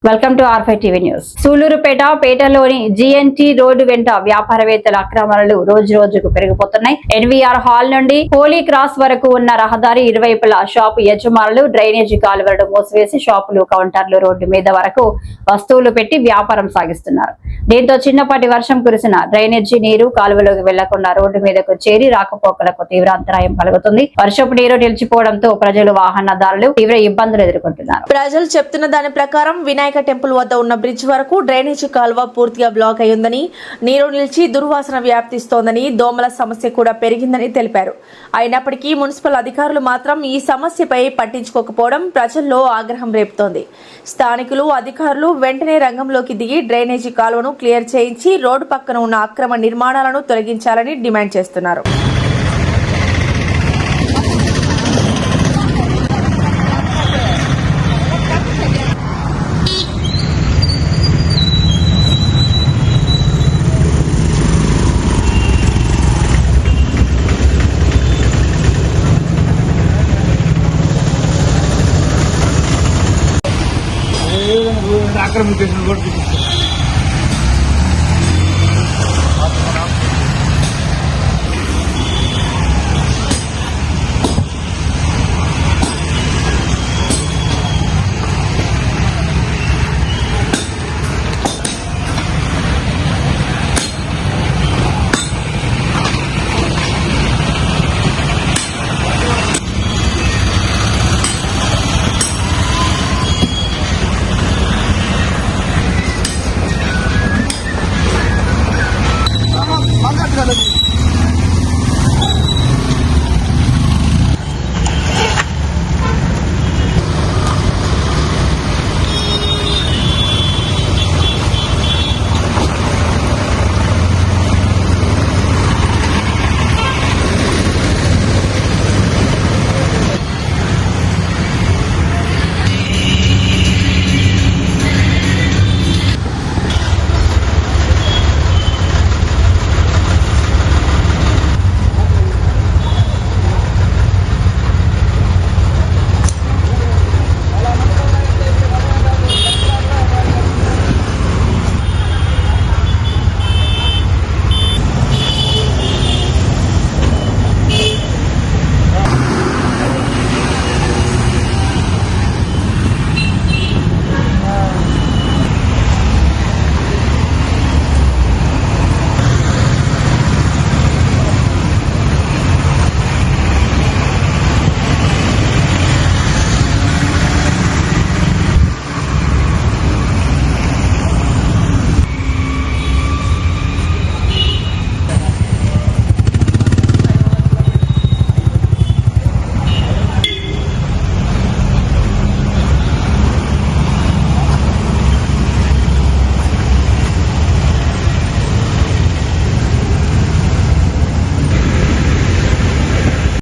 Welcome to R5 TV news. సూలూరుపేటలోని GNT road వెంట వ్యాపారవేత్తల అక్రమాలు రోజు రోజుకు పెరిగిపోతున్నాయి. NVR హాల్ నుండి హోలీ క్రాస్ వరకు ఉన్న రహదారి ఇరువైపులా షాపు యజమానులు డ్రైనేజీ కాలువలను మూసివేసి షాపులు, కౌంటర్లు రోడ్డు మీద వరకు వస్తువులు పెట్టి వ్యాపారం సాగిస్తున్నారు. దీంతో చిన్నపాటి వర్షం కురిసిన డ్రైనేజీ నీరు కాలువలోకి వెళ్లకుండా రోడ్డు మీదకు చేరి రాకపోకలకు తీవ్ర అంతరాయం కలుగుతుంది. వర్షపు నీరు నిలిచిపోవడంతో ప్రజలు, వాహనదారులు తీవ్ర ఇబ్బందులు ఎదుర్కొంటున్నారు. ప్రజలు చెప్తున్న దాని ప్రకారం వినాయక టెంపుల్ వద్ద ఉన్న బ్రిడ్జ్ వరకు డ్రైనేజీ కాలువ పూర్తిగా బ్లాక్ అయ్యిందని, నీరు నిలిచి దుర్వాసన వ్యాప్తిస్తోందని, దోమల సమస్య కూడా పెరిగిందని తెలిపారు. అయినప్పటికీ మున్సిపల్ అధికారులు మాత్రం ఈ సమస్యపై పట్టించుకోకపోవడం ప్రజల్లో ఆగ్రహం రేపుతోంది. స్థానికులు, అధికారులు వెంటనే రంగంలోకి దిగి డ్రైనేజీ కాలువను క్లియర్ చేయించి రోడ్డు పక్కన ఉన్న అక్రమ నిర్మాణాలను తొలగించాలని డిమాండ్ చేస్తున్నారు. ఆక్రమించేసిన రోడ్డు Maganda